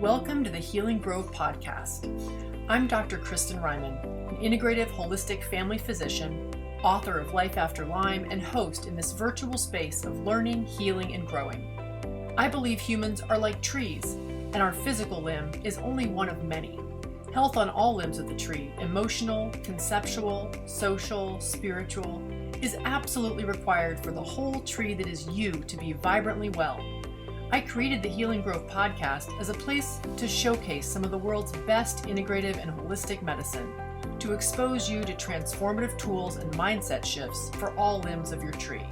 Welcome to the Healing Grove podcast. I'm Dr. Kristin, an integrative holistic family physician, author of Life After Lyme, and host in this virtual space of learning, healing, and growing. I believe humans are like trees, and our physical limb is only one of many. Health on all limbs of the tree, emotional, conceptual, social, spiritual, is absolutely required for the whole tree that is you to be vibrantly well. I created the Healing Grove podcast as a place to showcase some of the world's best integrative and holistic medicine, to expose you to transformative tools and mindset shifts for all limbs of your tree.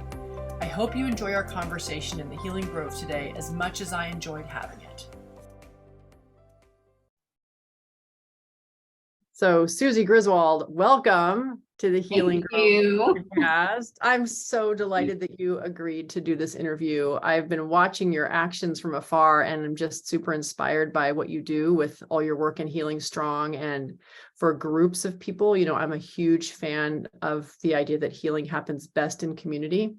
I hope you enjoy our conversation in the Healing Grove today as much as I enjoyed having it. So, Suzy Griswold, welcome to the Healing Grove podcast. I'm so delighted that you agreed to do this interview. I've been watching your actions from afar, and I'm just super inspired by what you do with all your work in HealingStrong and for groups of people. You know, I'm a huge fan of the idea that healing happens best in community.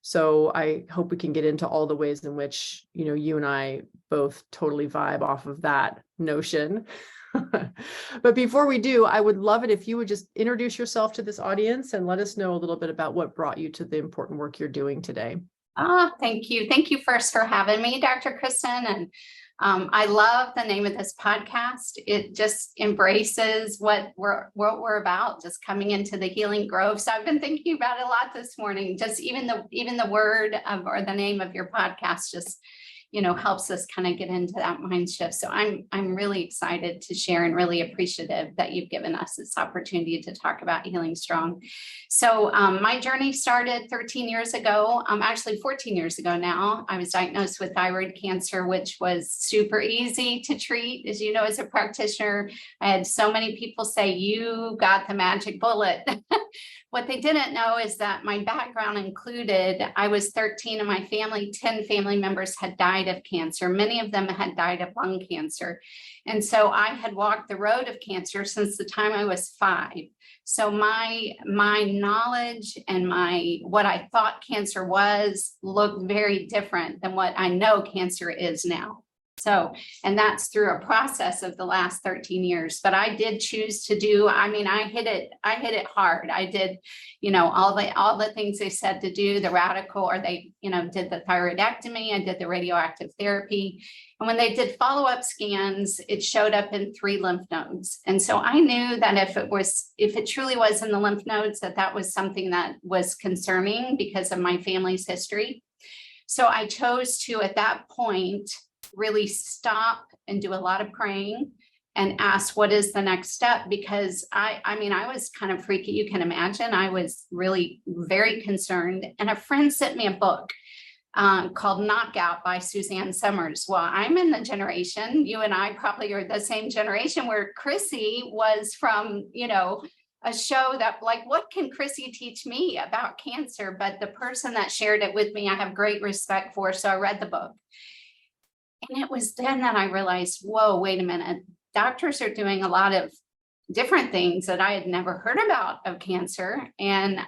So I hope we can get into all the ways in which, you know, you and I both totally vibe off of that notion. But before we do, I would love it if you would just introduce yourself to this audience and let us know a little bit about what brought you to the important work you're doing today. Thank you. Thank you first for having me, Dr. Kristin. And I love the name of this podcast. It just embraces what we're about, just coming into the Healing Grove. So I've been thinking about it a lot this morning. Just even the word of, or the name of your podcast just, you know, helps us kind of get into that mind shift. So I'm really excited to share and really appreciative that you've given us this opportunity to talk about HealingStrong. So my journey started 13 years ago, actually 14 years ago now. I was diagnosed with thyroid cancer, which was super easy to treat. As you know, as a practitioner, I had so many people say, you got the magic bullet. What they didn't know is that my background included, I was 13 and my family, 10 family members had died of cancer. Many of them had died of lung cancer. And so I had walked the road of cancer since the time I was 5. So my knowledge and what I thought cancer was looked very different than what I know cancer is now. So, and that's through a process of the last 13 years, but I did choose to do, I hit it hard. I did, you know, all the things they said to do, the radical, or they, you know, did the thyroidectomy, I did the radioactive therapy. And when they did follow-up scans, it showed up in 3 lymph nodes. And so I knew that if it truly was in the lymph nodes, that was something that was concerning because of my family's history. So I chose to, at that point, really stop and do a lot of praying and ask, what is the next step? Because I was kind of freaky. You can imagine. I was really very concerned. And a friend sent me a book called Knockout by Suzanne Summers. Well, I'm in the generation, you and I probably are the same generation, where Chrissy was from, you know, a show that, like, what can Chrissy teach me about cancer? But the person that shared it with me, I have great respect for. So I read the book. And it was then that I realized, whoa, wait a minute. Doctors are doing a lot of different things that I had never heard about of cancer, and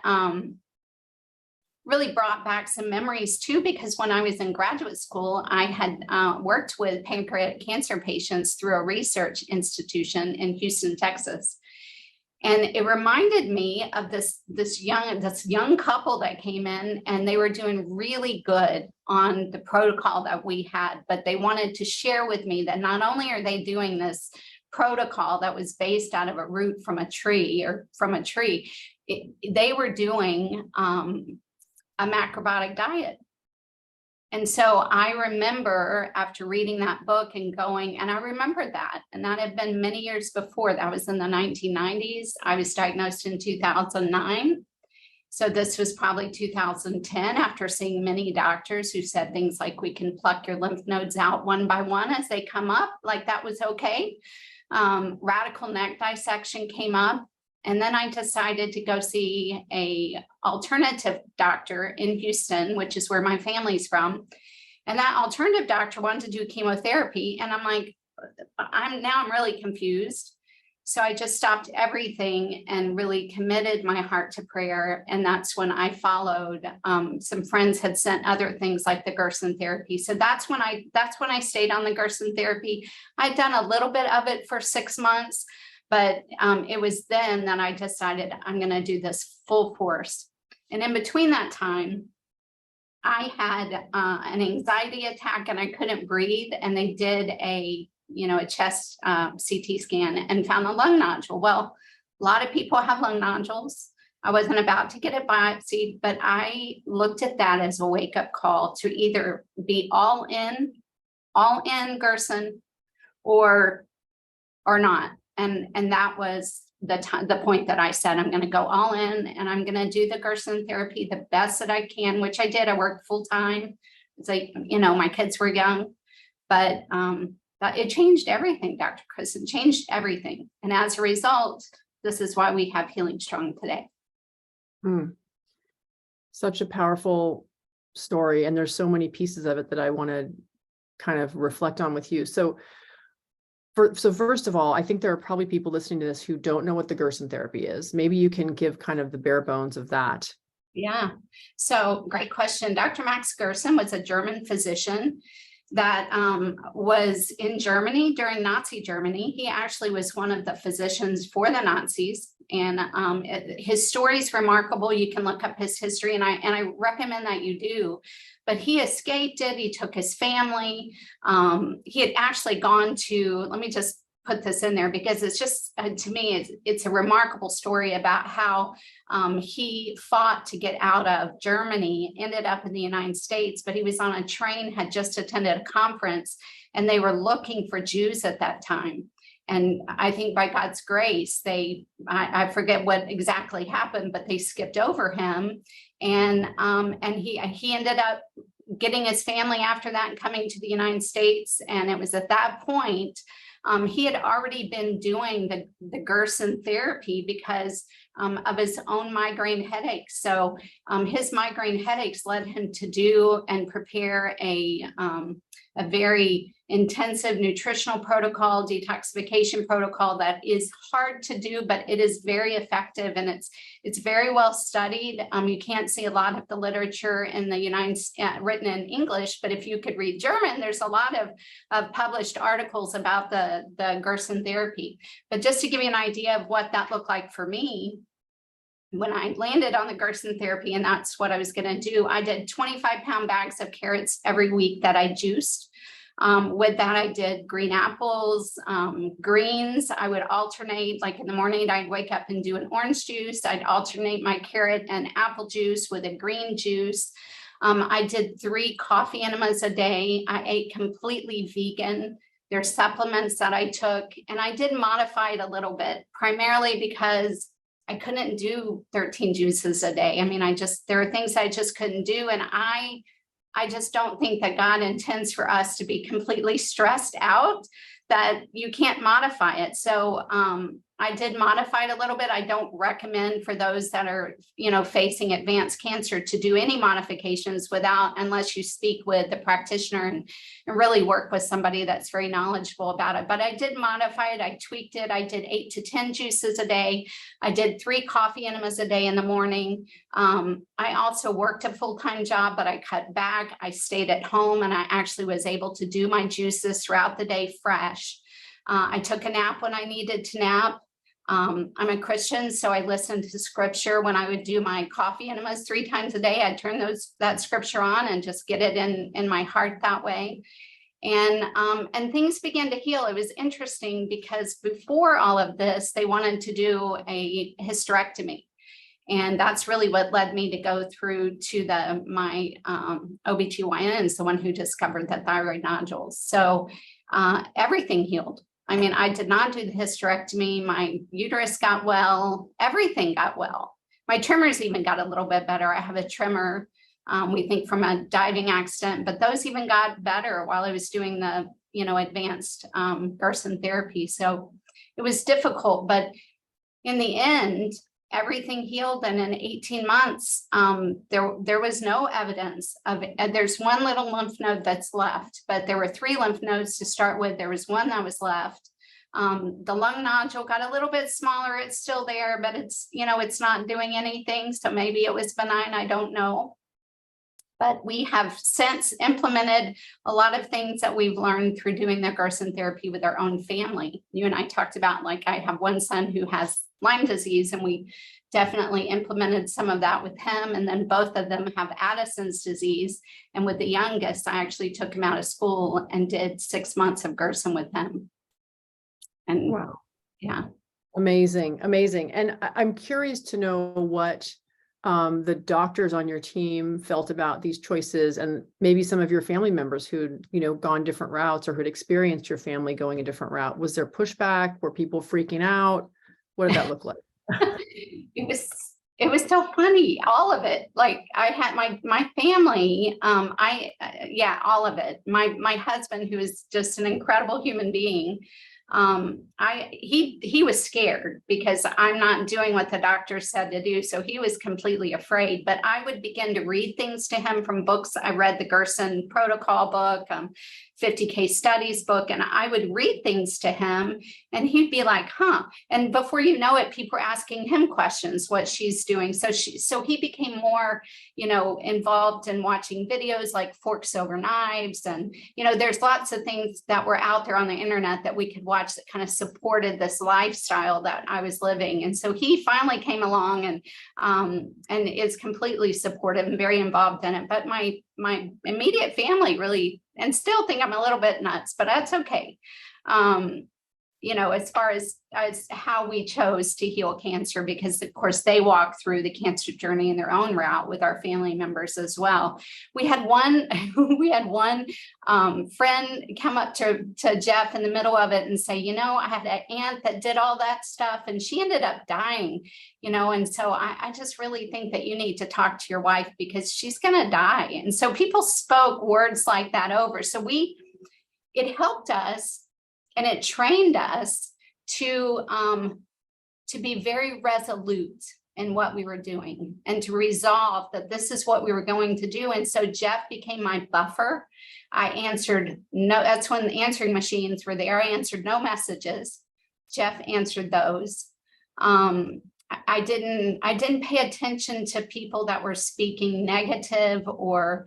really brought back some memories too, because when I was in graduate school, I had worked with pancreatic cancer patients through a research institution in Houston, Texas. And it reminded me of this young couple that came in, and they were doing really good on the protocol that we had, but they wanted to share with me that not only are they doing this protocol that was based out of a root from a tree, they were doing a macrobiotic diet. And so I remember after reading that book and going, and I remembered that, and that had been many years before. That was in the 1990s. I was diagnosed in 2009. So this was probably 2010, after seeing many doctors who said things like, we can pluck your lymph nodes out one by one as they come up, like that was okay. Radical neck dissection came up. And then I decided to go see a alternative doctor in Houston, which is where my family's from. And that alternative doctor wanted to do chemotherapy. And I'm like, I'm really confused. So I just stopped everything and really committed my heart to prayer. And that's when I followed. Some friends had sent other things like the Gerson therapy. So that's when I stayed on the Gerson therapy. I'd done a little bit of it for 6 months, but it was then that I decided I'm going to do this full course. And in between that time, I had an anxiety attack and I couldn't breathe. And they did a chest CT scan and found a lung nodule. Well, a lot of people have lung nodules. I wasn't about to get it biopsied, but I looked at that as a wake-up call to either be all in Gerson or not. And that was the point that I said, I'm going to go all in and I'm going to do the Gerson therapy the best that I can, which I did. I worked full time. It's like, my kids were young, but it changed everything, Dr. Kristin, changed everything. And as a result, this is why we have HealingStrong today. Such a powerful story. And there's so many pieces of it that I want to kind of reflect on with you. So first of all, I think there are probably people listening to this who don't know what the Gerson therapy is. Maybe you can give kind of the bare bones of that. Yeah. So great question. Dr. Max Gerson was a German physician that was in Germany during Nazi Germany. He actually was one of the physicians for the Nazis. And his story is remarkable. You can look up his history, and I recommend that you do. But he escaped it. He took his family. He had actually gone to, let me just put this in there because it's just, to me, it's a remarkable story about how he fought to get out of Germany, ended up in the United States, but he was on a train, had just attended a conference, and they were looking for Jews at that time. And I think by God's grace, I forget what exactly happened, but they skipped over him. And he ended up getting his family after that and coming to the United States. And it was at that point, he had already been doing the Gerson therapy because of his own migraine headaches. So his migraine headaches led him to do and prepare a very intensive nutritional protocol, detoxification protocol that is hard to do, but it is very effective and it's very well studied. You can't see a lot of the literature in the United States written in English, but if you could read German, there's a lot of published articles about the Gerson therapy. But just to give you an idea of what that looked like for me, when I landed on the Gerson therapy, and that's what I was going to do, I did 25-pound bags of carrots every week that I juiced. With that, I did green apples, greens. I would alternate, like in the morning, I'd wake up and do an orange juice. I'd alternate my carrot and apple juice with a green juice. I did 3 coffee enemas a day. I ate completely vegan. There's supplements that I took, and I did modify it a little bit, primarily because I couldn't do 13 juices a day. I mean, there are things I just couldn't do. And I just don't think that God intends for us to be completely stressed out, that you can't modify it. So I did modify it a little bit. I don't recommend for those that are, facing advanced cancer to do any modifications unless you speak with the practitioner and really work with somebody that's very knowledgeable about it. But I did modify it. I tweaked it. I did 8 to 10 juices a day. I did 3 coffee enemas a day in the morning. I also worked a full-time job, but I cut back. I stayed at home and I actually was able to do my juices throughout the day fresh. I took a nap when I needed to nap. I'm a Christian, so I listened to scripture when I would do my coffee enemas 3 times a day. I'd turn that scripture on and just get it in my heart that way. And things began to heal. It was interesting because before all of this, they wanted to do a hysterectomy. And that's really what led me to go through to my OBGYN is the one who discovered the thyroid nodules. So everything healed. I mean, I did not do the hysterectomy. My uterus got well. Everything got well. My tremors even got a little bit better. I have a tremor, we think from a diving accident, but those even got better while I was doing the, advanced Gerson therapy. So it was difficult, but in the end, everything healed. And in 18 months, there was no evidence of it. There's 1 little lymph node that's left, but there were 3 lymph nodes to start with. There was 1 that was left. The lung nodule got a little bit smaller. It's still there, but it's, it's not doing anything. So maybe it was benign. I don't know. But we have since implemented a lot of things that we've learned through doing the Gerson therapy with our own family. You and I talked about, like, I have one son who has Lyme disease, and we definitely implemented some of that with him. And then both of them have Addison's disease. And with the youngest, I actually took him out of school and did 6 months of Gerson with him. And wow. Yeah. Amazing. Amazing. And I'm curious to know what the doctors on your team felt about these choices, and maybe some of your family members who'd, gone different routes or who'd experienced your family going a different route. Was there pushback? Were people freaking out? What did that look like? It was so funny, all of it. Like, I had my family, all of it. My husband, who is just an incredible human being, he was scared because I'm not doing what the doctor said to do. So he was completely afraid, but I would begin to read things to him from books. I read the Gerson Protocol book, 50 case studies book, and I would read things to him and he'd be like, huh. And before you know it, people were asking him questions, what she's doing. So he became more, involved in watching videos like Forks Over Knives. And, there's lots of things that were out there on the internet that we could watch that kind of supported this lifestyle that I was living. And so he finally came along and is completely supportive and very involved in it. But my immediate family really, and still think I'm a little bit nuts, but that's okay. As far as how we chose to heal cancer, because of course they walk through the cancer journey in their own route with our family members as well. We had one friend come up to Jeff in the middle of it and say, I had an aunt that did all that stuff and she ended up dying, and so I just really think that you need to talk to your wife because she's going to die. And so people spoke words like that over. So it helped us. And it trained us to be very resolute in what we were doing and to resolve that this is what we were going to do. And so Jeff became my buffer. I answered no, that's when the answering machines were there. I answered no messages. Jeff answered those. I didn't pay attention to people that were speaking negative or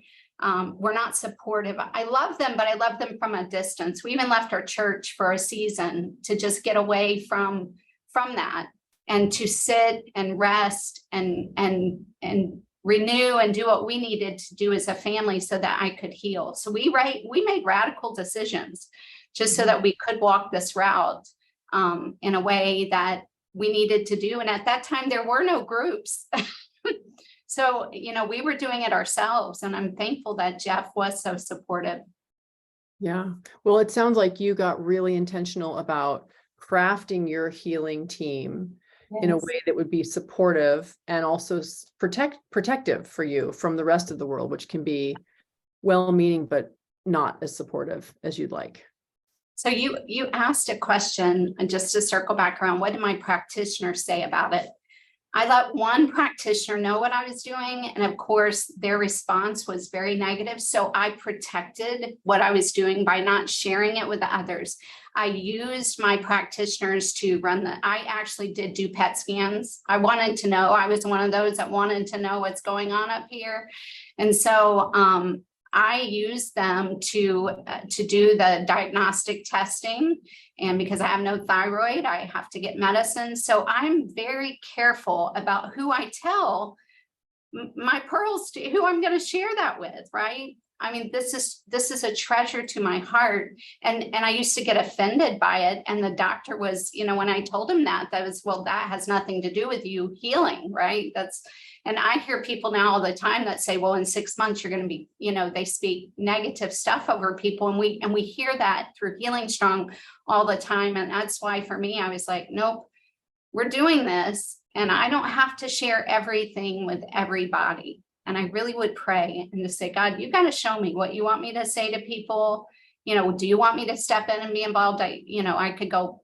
were not supportive. I love them, but I love them from a distance. We even left our church for a season to just get away from that and to sit and rest and renew and do what we needed to do as a family so that I could heal. So we made radical decisions just so that we could walk this route in a way that we needed to do. And at that time, there were no groups. So, we were doing it ourselves, and I'm thankful that Jeff was so supportive. Yeah. Well, it sounds like you got really intentional about crafting your healing team in a way that would be supportive and also protective for you from the rest of the world, which can be well-meaning, but not as supportive as you'd like. So you asked a question, and just to circle back around, what did my practitioners say about it? I let one practitioner know what I was doing. And of course, their response was very negative. So I protected what I was doing by not sharing it with the others. I used my practitioners to I actually did do PET scans. I wanted to know, I was one of those that wanted to know what's going on up here. And so I use them to do the diagnostic testing. And because I have no thyroid, I have to get medicine. So I'm very careful about who I tell my pearls to, who I'm going to share that with, right? I mean, this is a treasure to my heart. And I used to get offended by it. And the doctor was, when I told him that was, well, that has nothing to do with you healing, right? And I hear people now all the time that say, well, in 6 months, you're going to be, they speak negative stuff over people. And we hear that through HealingStrong all the time. And that's why for me, I was like, nope, we're doing this. And I don't have to share everything with everybody. And I really would pray and just say, God, you got to show me what you want me to say to people. Do you want me to step in and be involved? I could go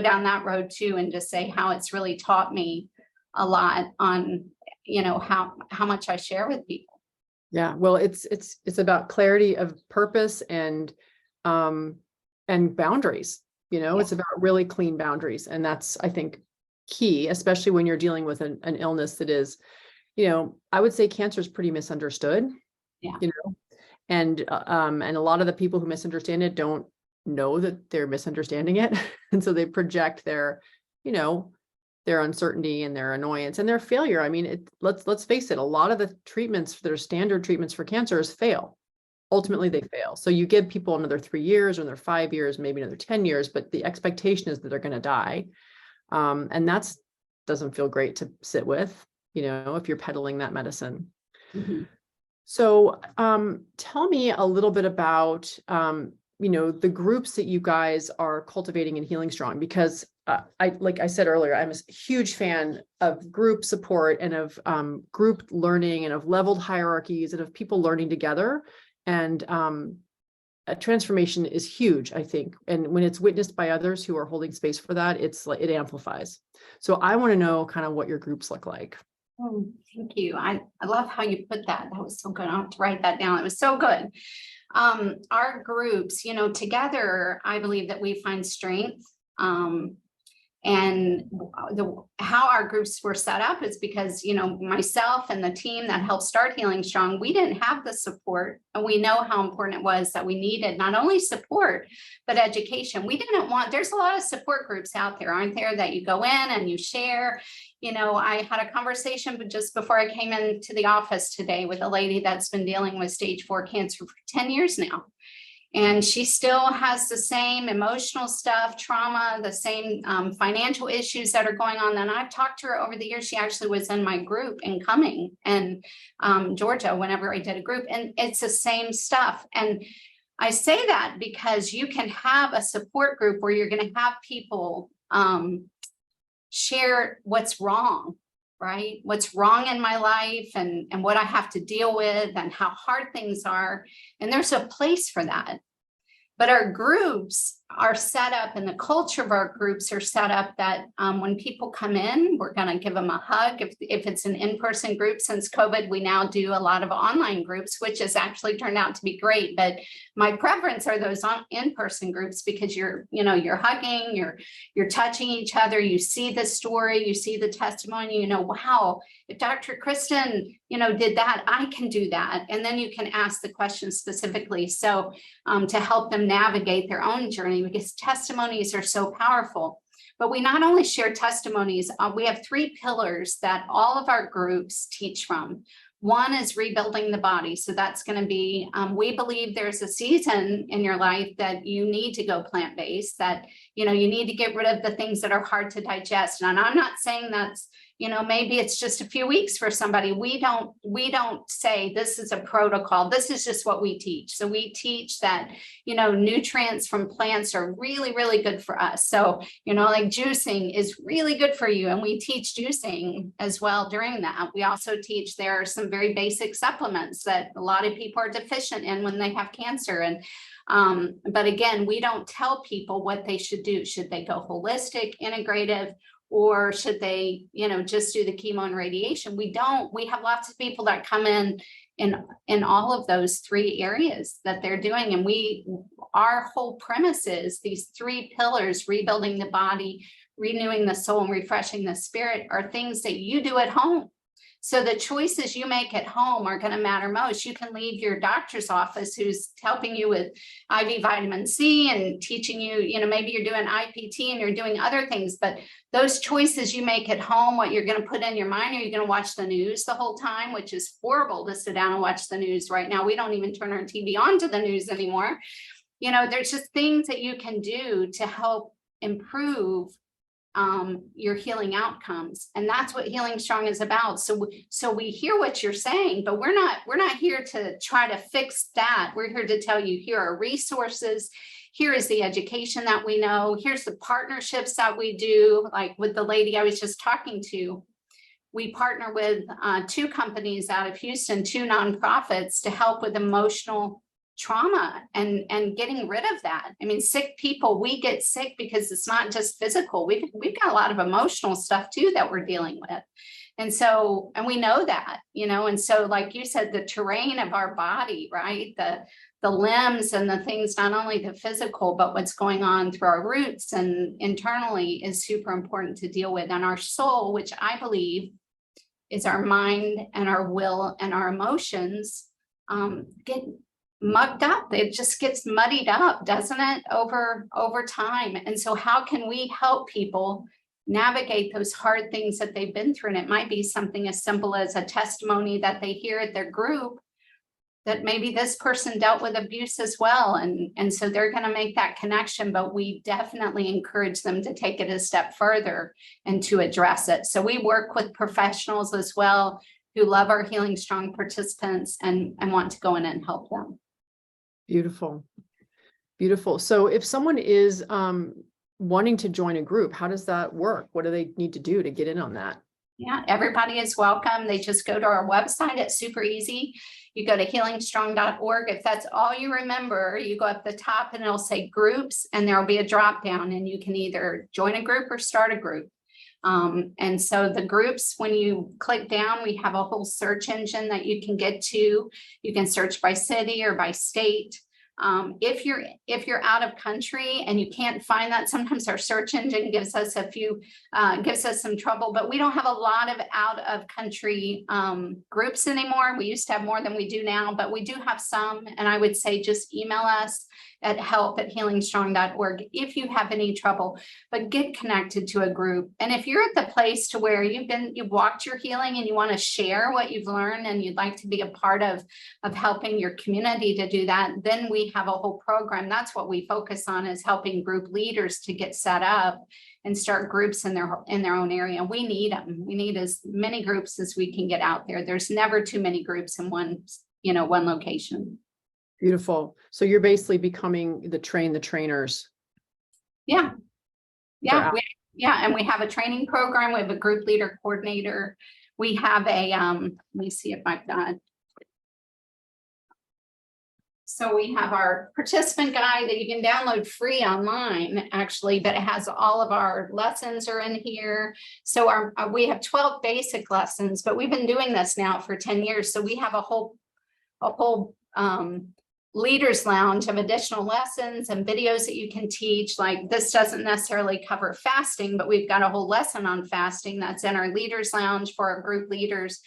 down that road too, and just say how it's really taught me a lot on, how much I share with people. Yeah. Well, it's about clarity of purpose and boundaries. It's about really clean boundaries. And that's, I think, key, especially when you're dealing with an illness that is, I would say cancer is pretty misunderstood, and a lot of the people who misunderstand it don't know that they're misunderstanding it. And so they project their uncertainty and their annoyance and their failure. I mean, let's face it, a lot of the treatments that are standard treatments for cancers fail. Ultimately, they fail. So you give people another 3 years or another 5 years, maybe another 10 years, but the expectation is that they're going to die. And that doesn't feel great to sit with, if you're peddling that medicine. Mm-hmm. So tell me a little bit about, the groups that you guys are cultivating in HealingStrong, because like I said earlier, I'm a huge fan of group support and of group learning and of leveled hierarchies and of people learning together. And a transformation is huge, I think. And when it's witnessed by others who are holding space for that, it amplifies. So I want to know kind of what your groups look like. Oh, thank you. I love how you put that. That was so good. I'll have to write that down. It was so good. Our groups, together, I believe that we find strength. And how our groups were set up is because, myself and the team that helped start HealingStrong, we didn't have the support, and we know how important it was that we needed not only support, but education. There's a lot of support groups out there, aren't there, that you go in and you share. I had a conversation just before I came into the office today with a lady that's been dealing with stage 4 cancer for 10 years now. And she still has the same emotional stuff, trauma, the same financial issues that are going on. And I've talked to her over the years. She actually was in my group in Cumming and Georgia, whenever I did a group, and it's the same stuff. And I say that because you can have a support group where you're going to have people share what's wrong, right? What's wrong in my life and what I have to deal with and how hard things are. And there's a place for that. But our groups are set up, and the culture of our groups are set up that when people come in, we're going to give them a hug. If it's an in-person group, since COVID, we now do a lot of online groups, which has actually turned out to be great. But my preference are those in-person groups, because you're hugging, you're touching each other, you see the story, you see the testimony, wow, if Dr. Kristin, did that, I can do that. And then you can ask the questions specifically. So to help them navigate their own journey, because testimonies are so powerful. But we not only share testimonies, we have 3 pillars that all of our groups teach from. One is rebuilding the body. So that's going to be, we believe there's a season in your life that you need to go plant-based, that, you need to get rid of the things that are hard to digest. And I'm not saying that's, maybe it's just a few weeks for somebody. We don't say this is a protocol. This is just what we teach. So we teach that, nutrients from plants are really, really good for us. So, like juicing is really good for you. And we teach juicing as well during that. We also teach there are some very basic supplements that a lot of people are deficient in when they have cancer. And but again, we don't tell people what they should do. Should they go holistic, integrative, or should they, just do the chemo and radiation? We don't. We have lots of people that come in all of those 3 areas that they're doing. And our whole premise is these 3 pillars: rebuilding the body, renewing the soul, and refreshing the spirit, are things that you do at home. So the choices you make at home are going to matter most. You can leave your doctor's office who's helping you with IV vitamin C and teaching you, maybe you're doing IPT and you're doing other things, but those choices you make at home, what you're going to put in your mind, are you going to watch the news the whole time, which is horrible to sit down and watch the news right now. We don't even turn our TV on to the news anymore. There's just things that you can do to help improve your healing outcomes. And that's what HealingStrong is about. So we hear what you're saying, but we're not here to try to fix that. We're here to tell you, here are resources. Here is the education that we know. Here's the partnerships that we do. Like with the lady I was just talking to, we partner with 2 companies out of Houston, 2 nonprofits, to help with emotional trauma and getting rid of that. I mean, sick people, we get sick because it's not just physical. We've got a lot of emotional stuff too that we're dealing with. And so, and we know that, and so like you said, the terrain of our body, right? limbs and the things, not only the physical, but what's going on through our roots and internally is super important to deal with. And our soul, which I believe is our mind and our will and our emotions, get mucked up. It just gets muddied up, doesn't it, over time? And so how can we help people navigate those hard things that they've been through? And it might be something as simple as a testimony that they hear at their group, that maybe this person dealt with abuse as well. And so they're going to make that connection, but we definitely encourage them to take it a step further and to address it. So we work with professionals as well who love our HealingStrong participants and want to go in and help them. Beautiful. Beautiful. So if someone is wanting to join a group, how does that work? What do they need to do to get in on that? Yeah, everybody is welcome. They just go to our website. It's super easy. You go to healingstrong.org. If that's all you remember, you go up the top and it'll say groups, and there'll be a drop down, and you can either join a group or start a group. And so the groups, when you click down, we have a whole search engine that you can get to. You can search by city or by state. If you're out of country and you can't find that, sometimes our search engine gives us some trouble, but we don't have a lot of out of country groups anymore. We used to have more than we do now, but we do have some. And I would say just email us at help@healingstrong.org if you have any trouble, but get connected to a group. And if you're at the place to where you've walked your healing and you want to share what you've learned and you'd like to be a part of helping your community to do that, then we have a whole program. That's what we focus on, is helping group leaders to get set up and start groups in their own area. We need them. We need as many groups as we can get out there. There's never too many groups in one location. Beautiful. So you're basically becoming the trainers. Yeah. And we have a training program. We have a group leader coordinator. We have a, let me see if I've got. So we have our participant guide that you can download free online, actually, but it has all of our lessons are in here. So we have 12 basic lessons, but we've been doing this now for 10 years. So we have a whole leaders lounge of additional lessons and videos that you can teach. Like, this doesn't necessarily cover fasting, but we've got a whole lesson on fasting that's in our leaders lounge for our group leaders.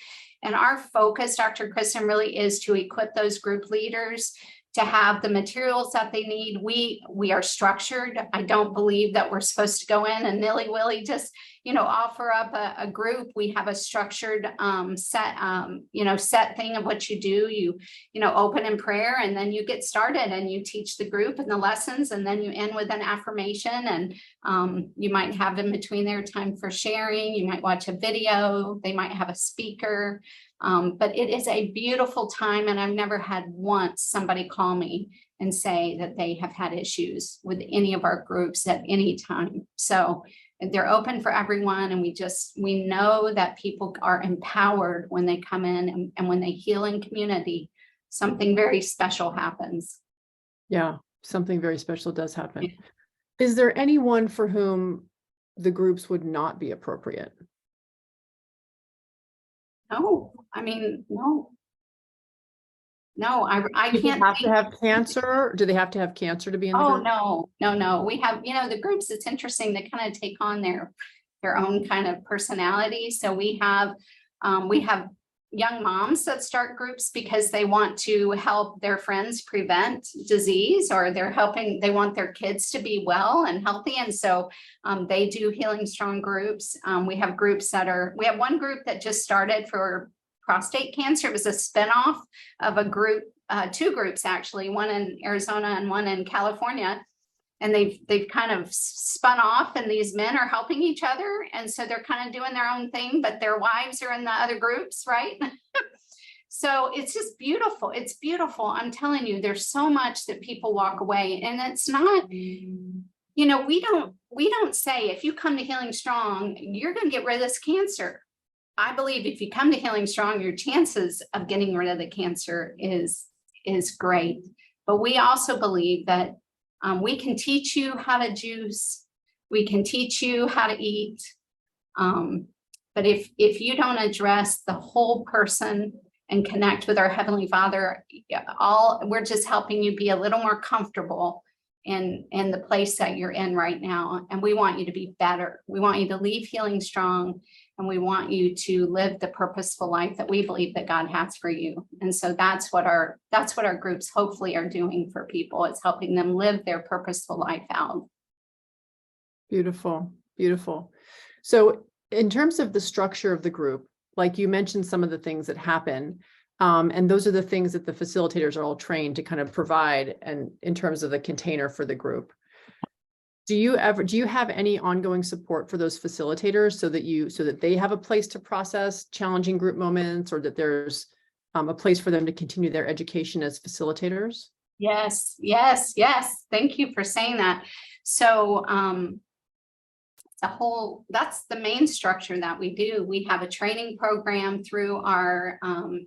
And our focus, Dr. Kristin, really is to equip those group leaders to have the materials that they need. We are structured. I don't believe that we're supposed to go in and nilly-willy just, offer up a group. We have a structured set thing of what you do. You open in prayer, and then you get started and you teach the group and the lessons, and then you end with an affirmation, and you might have in between there time for sharing. You might watch a video. They might have a speaker. But it is a beautiful time, and I've never had once somebody call me and say that they have had issues with any of our groups at any time. So they're open for everyone, and we know that people are empowered when they come in, and when they heal in community, something very special happens. Yeah, something very special does happen. Yeah. Is there anyone for whom the groups would not be appropriate? No, I mean, no, I Do can't they have to have cancer? Do they have to have cancer to be in the group? No. We have, the groups, it's interesting, they kind of take on their own kind of personality. So we have young moms that start groups because they want to help their friends prevent disease, or they want their kids to be well and healthy. And so they do HealingStrong groups. We have we have one group that just started for prostate cancer. It was a spinoff of a group, two groups actually, one in Arizona and one in California. And they've kind of spun off, and these men are helping each other. And so they're kind of doing their own thing, but their wives are in the other groups, right? So it's just beautiful. It's beautiful. I'm telling you, there's so much that people walk away, and it's not, we don't say, if you come to HealingStrong, you're going to get rid of this cancer. I believe if you come to HealingStrong, your chances of getting rid of the cancer is great. But we also believe that we can teach you how to juice. We can teach you how to eat. But if you don't address the whole person and connect with our Heavenly Father. We're just helping you be a little more comfortable in the place that you're in right now. And we want you to be better. We want you to leave Healing Strong, and we want you to live the purposeful life that we believe that God has for you. And so that's what our groups hopefully are doing for people. It's helping them live their purposeful life out. Beautiful, beautiful. So in terms of the structure of the group, like you mentioned some of the things that happen, and those are the things that the facilitators are all trained to kind of provide, and in terms of the container for the group. Do you have any ongoing support for those facilitators so that they have a place to process challenging group moments, or that there's a place for them to continue their education as facilitators? Yes. Thank you for saying that. So that's the main structure that we do. We have a training program through our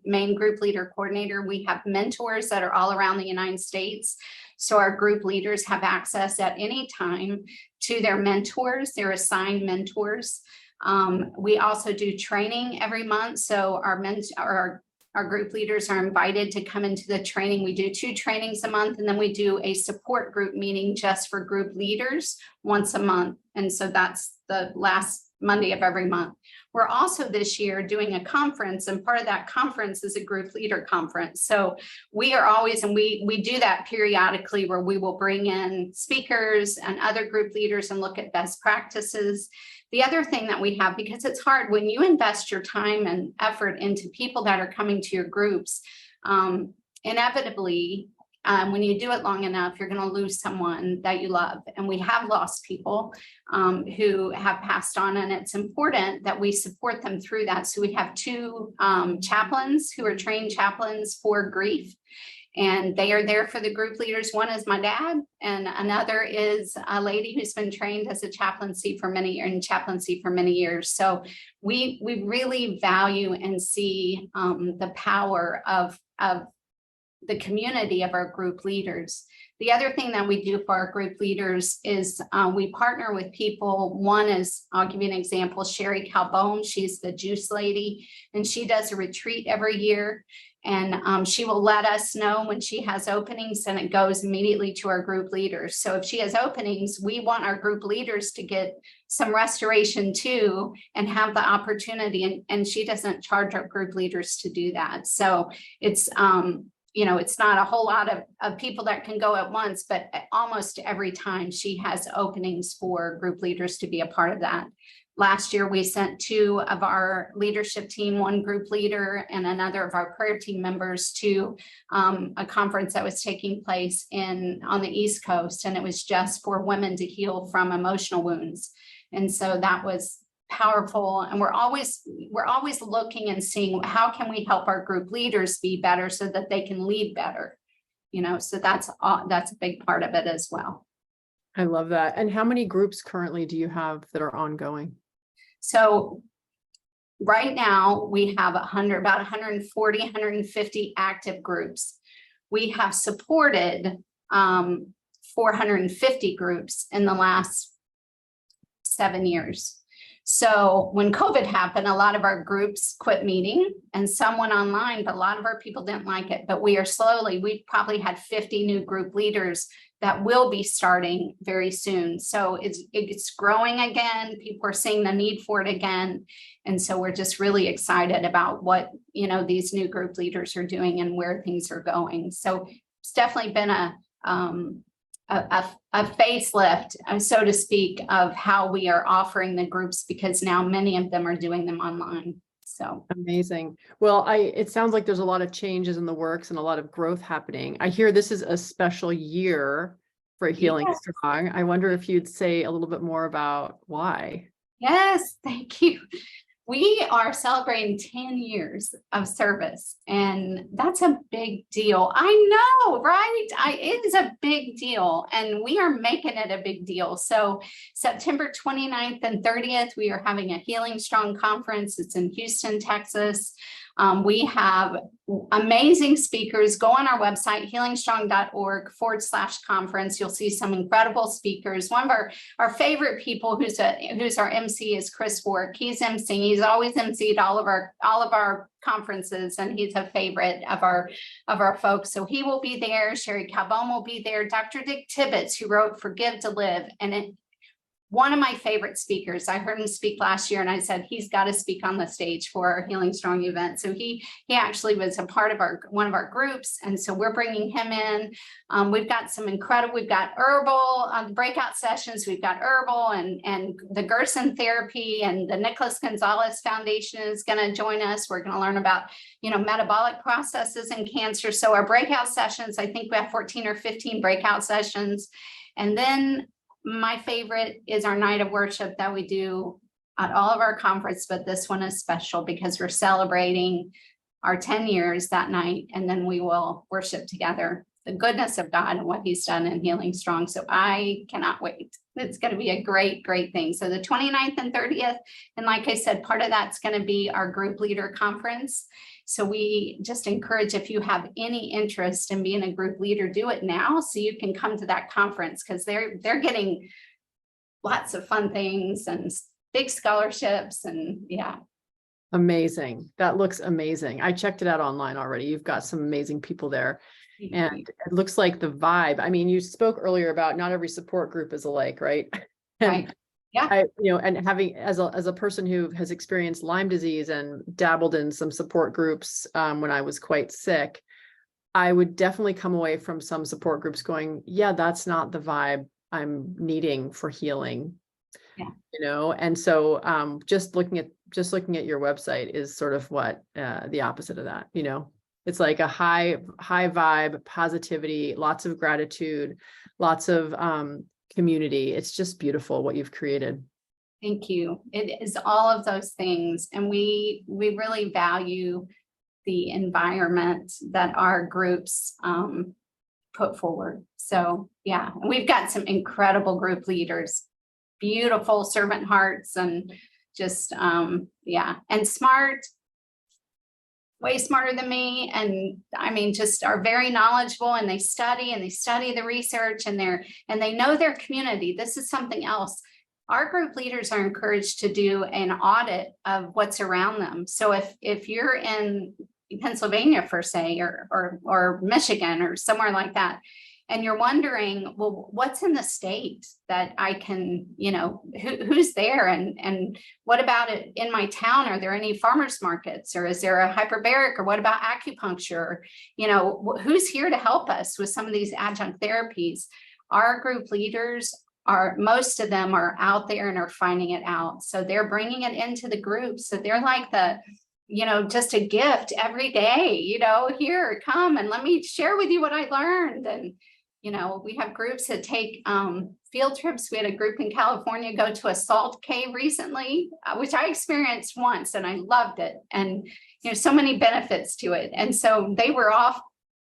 main group leader coordinator. We have mentors that are all around the United States. So our group leaders have access at any time to their mentors, their assigned mentors. We also do training every month. So our group leaders are invited to come into the training. We do 2 trainings a month, and then we do a support group meeting just for group leaders once a month. And so that's the last Monday of every month. We're also this year doing a conference, and part of that conference is a group leader conference. So we are always, and we do that periodically, where we will bring in speakers and other group leaders and look at best practices. The other thing that we have, because it's hard when you invest your time and effort into people that are coming to your groups, inevitably, when you do it long enough, you're going to lose someone that you love. And we have lost people who have passed on, and it's important that we support them through that. So we have 2 chaplains who are trained chaplains for grief, and they are there for the group leaders. One is my dad, and another is a lady who's been trained as a chaplaincy for many years. So we really value and see the power of the community of our group leaders. The other thing that we do for our group leaders is we partner with people. One is, I'll give you an example, Sherry Calbone. She's the juice lady, and she does a retreat every year. And she will let us know when she has openings, and it goes immediately to our group leaders. So if she has openings, we want our group leaders to get some restoration too, and have the opportunity. And she doesn't charge our group leaders to do that. So it's, it's not a whole lot of people that can go at once, but almost every time she has openings for group leaders to be a part of that. Last year, we sent 2 of our leadership team, one group leader and another of our prayer team members, to a conference that was taking place on the East Coast. And it was just for women to heal from emotional wounds. And so that was powerful. And we're always looking and seeing how can we help our group leaders be better so that they can lead better. So that's a big part of it as well. I love that. And how many groups currently do you have that are ongoing? So right now we have about 140, 150 active groups. We have supported 450 groups in the last 7 years. So when COVID happened, a lot of our groups quit meeting, and some went online, but a lot of our people didn't like it. But we've probably had 50 new group leaders that will be starting very soon. So it's growing again. People are seeing the need for it again. And so we're just really excited about what, these new group leaders are doing and where things are going. So it's definitely been a facelift, so to speak, of how we are offering the groups, because now many of them are doing them online. So amazing. Well, it sounds like there's a lot of changes in the works and a lot of growth happening. I hear this is a special year for Healing Strong. I wonder if you'd say a little bit more about why. Yes, thank you. We are celebrating 10 years of service, and that's a big deal. I know, right? It is a big deal, and we are making it a big deal. So September 29th and 30th, we are having a Healing Strong conference. It's in Houston, Texas. We have amazing speakers. Go on our website, healingstrong.org/conference. You'll see some incredible speakers. One of our favorite people who's our MC is Chris Work. He's emceeing. He's always emceed all of our conferences, and he's a favorite of our folks. So he will be there. Sherry Calbone will be there. Dr. Dick Tibbetts, who wrote Forgive to Live, and one of my favorite speakers. I heard him speak last year, and I said he's got to speak on the stage for our Healing Strong event. So he actually was a part of one of our groups, and so we're bringing him in. We've got herbal breakout sessions. We've got herbal and the Gerson therapy, and the Nicholas Gonzalez Foundation is going to join us. We're going to learn about metabolic processes in cancer. So our breakout sessions, I think we have 14 or 15 breakout sessions, and then my favorite is our night of worship that we do at all of our conference, but this one is special because we're celebrating our 10 years that night, and then we will worship together the goodness of God and what he's done in Healing Strong. So I cannot wait. It's going to be a great, great thing. So the 29th and 30th, and like I said, part of that's going to be our group leader conference. So we just encourage, if you have any interest in being a group leader, do it now so you can come to that conference, because they're getting lots of fun things and big scholarships, and yeah. Amazing. That looks amazing. I checked it out online already. You've got some amazing people there. And it looks like the vibe. I mean, you spoke earlier about not every support group is alike, right? Right. Yeah. And having as a person who has experienced Lyme disease and dabbled in some support groups when I was quite sick, I would definitely come away from some support groups going, yeah, that's not the vibe I'm needing for healing. Yeah. And so just looking at your website is sort of what the opposite of that, It's like a high vibe, positivity, lots of gratitude, lots of community. It's just beautiful what you've created. Thank you. It is all of those things. And we really value the environment that our groups put forward. So yeah, we've got some incredible group leaders, beautiful servant hearts, and just, and smart, way smarter than me. And I mean, just are very knowledgeable, and they study the research, and they know their community. This is something else. Our group leaders are encouraged to do an audit of what's around them. So if you're in Pennsylvania, for say, or Michigan or somewhere like that, and you're wondering, well, what's in the state that I can, who's there, and what about it in my town? Are there any farmers markets, or is there a hyperbaric, or what about acupuncture? Who's here to help us with some of these adjunct therapies? Our group leaders most of them are out there and are finding it out. So they're bringing it into the group. So they're like just a gift every day, here, come and let me share with you what I learned. And, we have groups that take field trips. We had a group in California go to a salt cave recently, which I experienced once, and I loved it. And, so many benefits to it. And so they were off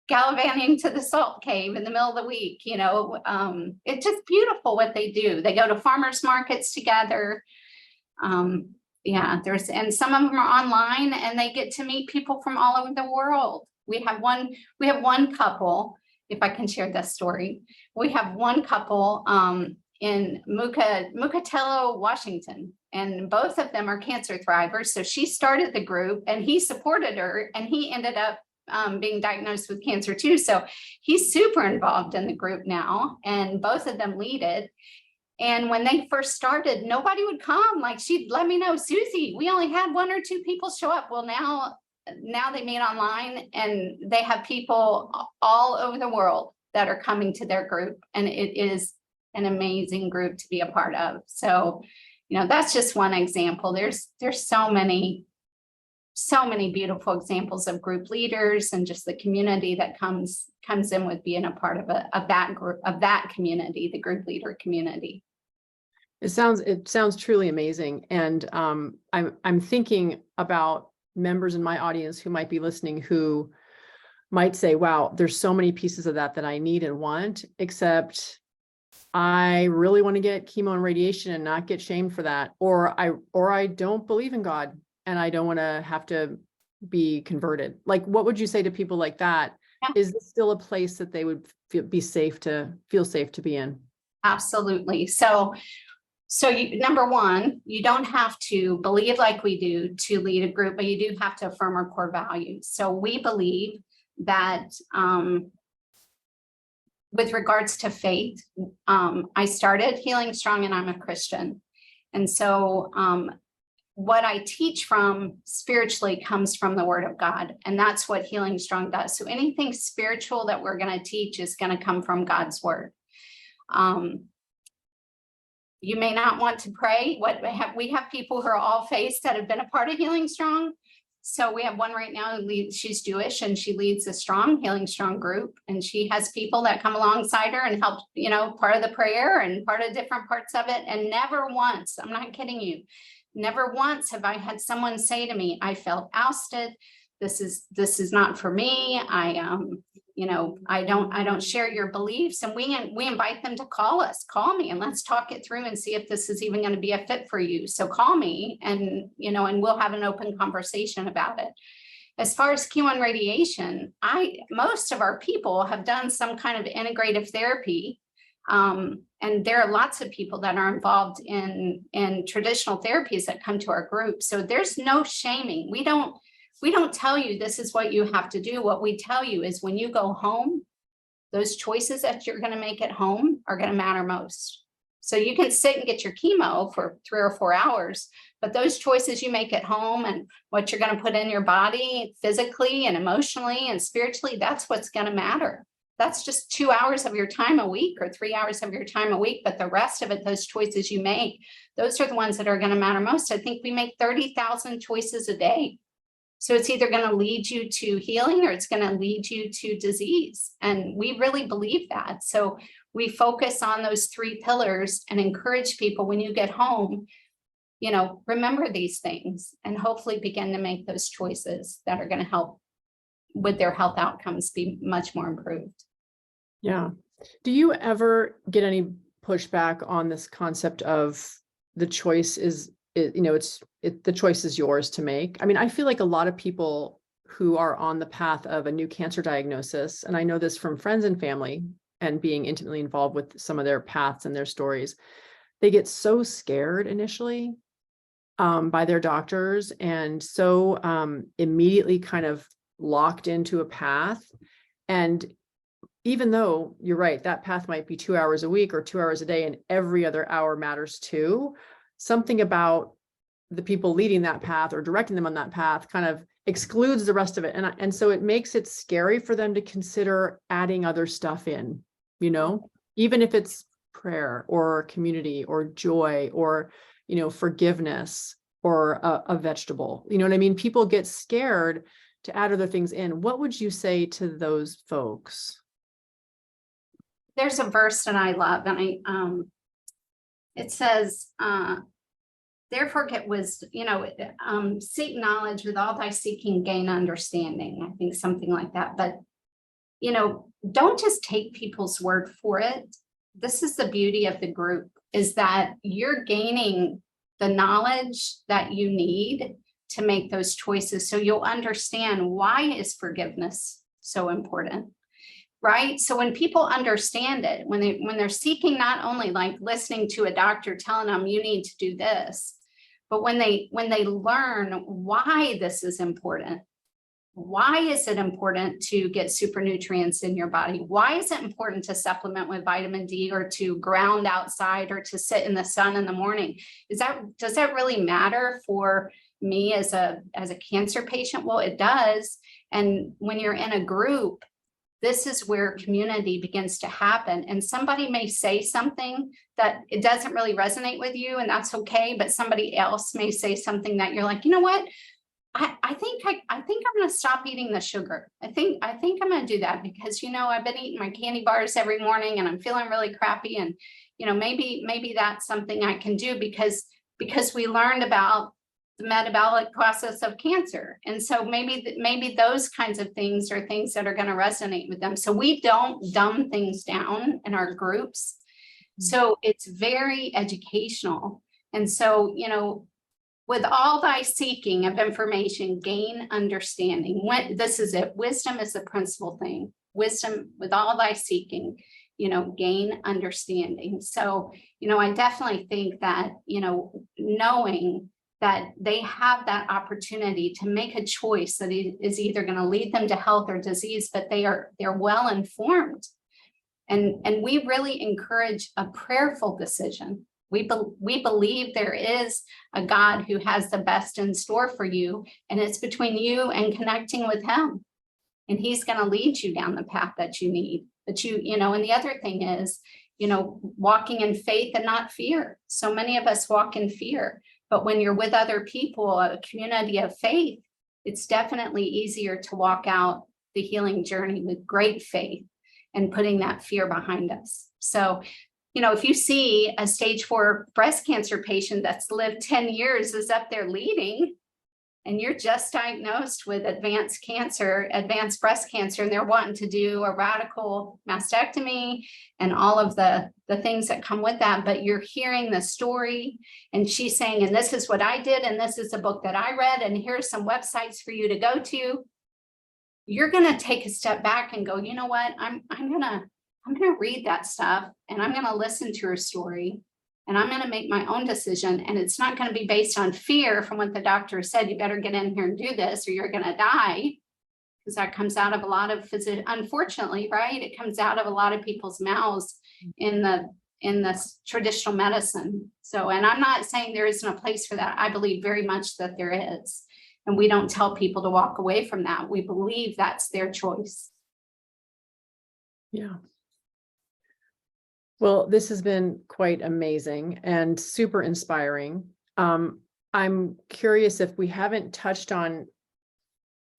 gallivanting to the salt cave in the middle of the week. It's just beautiful what they do. They go to farmers markets together. And some of them are online, and they get to meet people from all over the world. We have one couple, if I can share this story. We have one couple in Mukilteo, Washington, and both of them are cancer thrivers. So she started the group, and he supported her, and he ended up being diagnosed with cancer too. So he's super involved in the group now, and both of them lead it. And when they first started, nobody would come. Like, she'd let me know, Suzy, we only had 1 or 2 people show up. Well, now they meet online, and they have people all over the world that are coming to their group. And it is an amazing group to be a part of. So, that's just one example. There's so many beautiful examples of group leaders, and just the community that comes in with being a part of that group, of that community, the group leader community. It sounds truly amazing. And I'm thinking about members in my audience who might be listening, who might say, wow, there's so many pieces of that I need and want, except I really want to get chemo and radiation and not get shamed for that. Or I don't believe in God, and I don't want to have to be converted? Like, what would you say to people like that? Yeah. Is this still a place that they would feel safe to be in? Absolutely. So you, number one, you don't have to believe like we do to lead a group, but you do have to affirm our core values. So we believe that with regards to faith, I started HealingStrong and I'm a Christian. And so what I teach from spiritually comes from the Word of God. And that's what HealingStrong does. So anything spiritual that we're going to teach is going to come from God's Word. You may not want to pray. We have people who are all faiths that have been a part of HealingStrong. So we have one right now who leads, she's Jewish and she leads a HealingStrong group. And she has people that come alongside her and help, part of the prayer and part of different parts of it. And never once, I'm not kidding you, never once have I had someone say to me, I felt ousted. This is not for me. I don't share your beliefs. And we invite them to call me and let's talk it through and see if this is even going to be a fit for you. So call me and we'll have an open conversation about it. As far as Q1 radiation, most of our people have done some kind of integrative therapy. And there are lots of people that are involved in traditional therapies that come to our group. So there's no shaming. We don't tell you this is what you have to do. What we tell you is when you go home, those choices that you're going to make at home are going to matter most. So you can sit and get your chemo for 3 or 4 hours, but those choices you make at home and what you're going to put in your body physically and emotionally and spiritually, that's what's going to matter. That's just 2 hours of your time a week or 3 hours of your time a week. But the rest of it, those choices you make, those are the ones that are going to matter most. I think we make 30,000 choices a day. So it's either going to lead you to healing or it's going to lead you to disease. And we really believe that. So we focus on those 3 pillars and encourage people when you get home, remember these things and hopefully begin to make those choices that are going to help with their health outcomes be much more improved. Yeah. Do you ever get any pushback on this concept of the choice is, the choice is yours to make? I mean, I feel like a lot of people who are on the path of a new cancer diagnosis, and I know this from friends and family and being intimately involved with some of their paths and their stories, they get so scared initially by their doctors and so immediately kind of locked into a path. And even though you're right, that path might be 2 hours a week or 2 hours a day and every other hour matters too, something about the people leading that path or directing them on that path kind of excludes the rest of it. And so it makes it scary for them to consider adding other stuff in, even if it's prayer or community or joy or, forgiveness or a vegetable, you know what I mean? People get scared to add other things in. What would you say to those folks? There's a verse that I love, and it says, therefore get wisdom, seek knowledge with all thy seeking, gain understanding. I think something like that. But, don't just take people's word for it. This is the beauty of the group, is that you're gaining the knowledge that you need to make those choices. So you'll understand why is forgiveness so important. Right. So when people understand it, when they're seeking, not only like listening to a doctor telling them you need to do this, but when they learn why this is important, why is it important to get super nutrients in your body? Why is it important to supplement with vitamin D or to ground outside or to sit in the sun in the morning? Does that really matter for me as a cancer patient? Well, it does. And when you're in a group, this is where community begins to happen. And somebody may say something that it doesn't really resonate with you, and that's okay. But somebody else may say something that you're like, you know what? I think I'm going to stop eating the sugar. I think I'm going to do that because, I've been eating my candy bars every morning and I'm feeling really crappy. And, maybe that's something I can do because we learned about the metabolic process of cancer. And so maybe those kinds of things are things that are going to resonate with them. So we don't dumb things down in our groups. So it's very educational. And so, With all thy seeking of information, gain understanding. This is it. Wisdom is the principal thing. Wisdom, with all thy seeking, gain understanding. So, I definitely think that, knowing that they have that opportunity to make a choice that is either going to lead them to health or disease, but they're well informed. And we really encourage a prayerful decision. We believe there is a God who has the best in store for you, and it's between you and connecting with him. And he's going to lead you down the path that you need. But and the other thing is, walking in faith and not fear. So many of us walk in fear, but when you're with other people, a community of faith, it's definitely easier to walk out the healing journey with great faith and putting that fear behind us. So, if you see a stage 4 breast cancer patient that's lived 10 years is up there leading, and you're just diagnosed with advanced breast cancer, and they're wanting to do a radical mastectomy and all of the things that come with that, but you're hearing the story, and she's saying, and this is what I did, and this is a book that I read, and here's some websites for you to go to. You're going to take a step back and go, you know what, I'm going to read that stuff, and I'm going to listen to her story, and I'm going to make my own decision. And it's not going to be based on fear from what the doctor said, you better get in here and do this or you're going to die. Because that comes out of a lot of unfortunately, right? It comes out of a lot of people's mouths in the traditional medicine. So, and I'm not saying there isn't a place for that. I believe very much that there is. And we don't tell people to walk away from that. We believe that's their choice. Yeah. Well, this has been quite amazing and super inspiring. I'm curious if we haven't touched on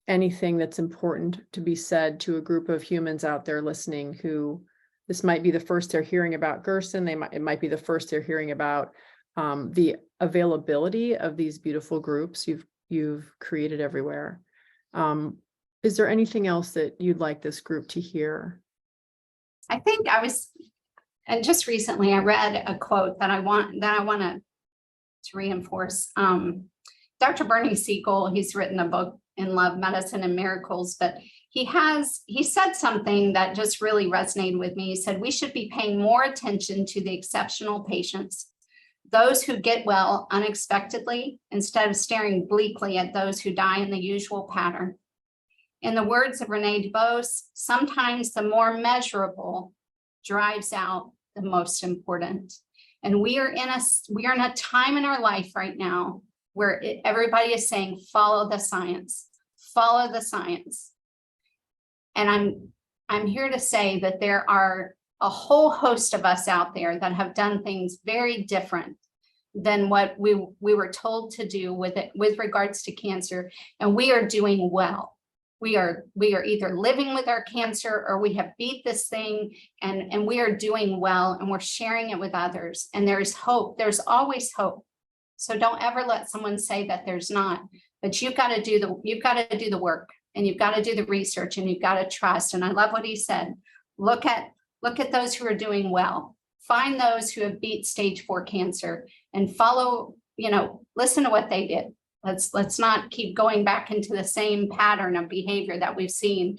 anything that's important to be said to a group of humans out there listening who this might be the first they're hearing about Gerson. It might be the first they're hearing about the availability of these beautiful groups you've created everywhere. Is there anything else that you'd like this group to hear? I think and just recently I read a quote that I want to reinforce. Dr. Bernie Siegel, he's written a book, In Love, Medicine, and Miracles, but he said something that just really resonated with me. He said, we should be paying more attention to the exceptional patients, those who get well unexpectedly, instead of staring bleakly at those who die in the usual pattern. In the words of Renee DuBose, sometimes the more measurable drives out the most important. And we are in a time in our life right now where everybody is saying, follow the science, follow the science. And I'm here to say that there are a whole host of us out there that have done things very different than what we were told to do with regards to cancer. And we are doing well. We are either living with our cancer or we have beat this thing and we are doing well and we're sharing it with others. And there's hope. There's always hope. So don't ever let someone say that there's not, but you've got to do the work, and you've got to do the research, and you've got to trust. And I love what he said. Look at those who are doing well. Find those who have beat stage 4 cancer and follow, listen to what they did. Let's not keep going back into the same pattern of behavior that we've seen,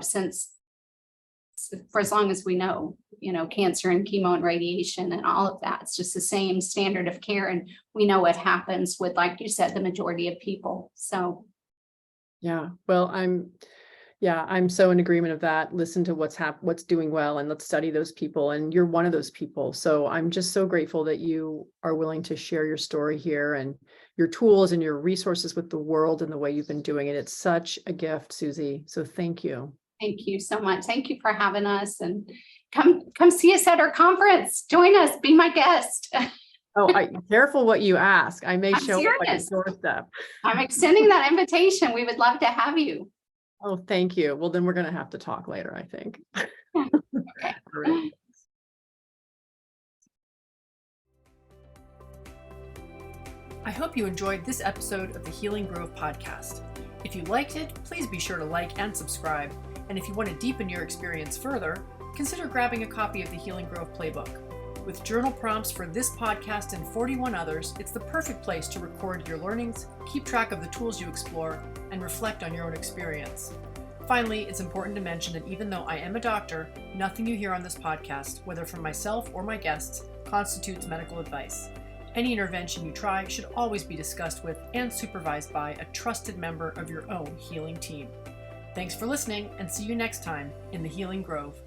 since for as long as we know, cancer and chemo and radiation and all of that. It's just the same standard of care. And we know what happens with, like you said, the majority of people. So. Yeah, well, I'm so in agreement of that. Listen to what's doing well, and let's study those people. And you're one of those people. So I'm just so grateful that you are willing to share your story here and your tools and your resources with the world and the way you've been doing it. It's such a gift, Suzy. So thank you. Thank you so much. Thank you for having us, and come see us at our conference. Join us, be my guest. Oh, careful what you ask. I may show up at your doorstep. I'm extending that invitation. We would love to have you. Oh, thank you. Well, then we're going to have to talk later, I think. Okay. All right. I hope you enjoyed this episode of the Healing Grove podcast. If you liked it, please be sure to like and subscribe. And if you want to deepen your experience further, consider grabbing a copy of the Healing Grove playbook. With journal prompts for this podcast and 41 others, it's the perfect place to record your learnings, keep track of the tools you explore, and reflect on your own experience. Finally, it's important to mention that even though I am a doctor, nothing you hear on this podcast, whether from myself or my guests, constitutes medical advice. Any intervention you try should always be discussed with and supervised by a trusted member of your own healing team. Thanks for listening, and see you next time in the Healing Grove.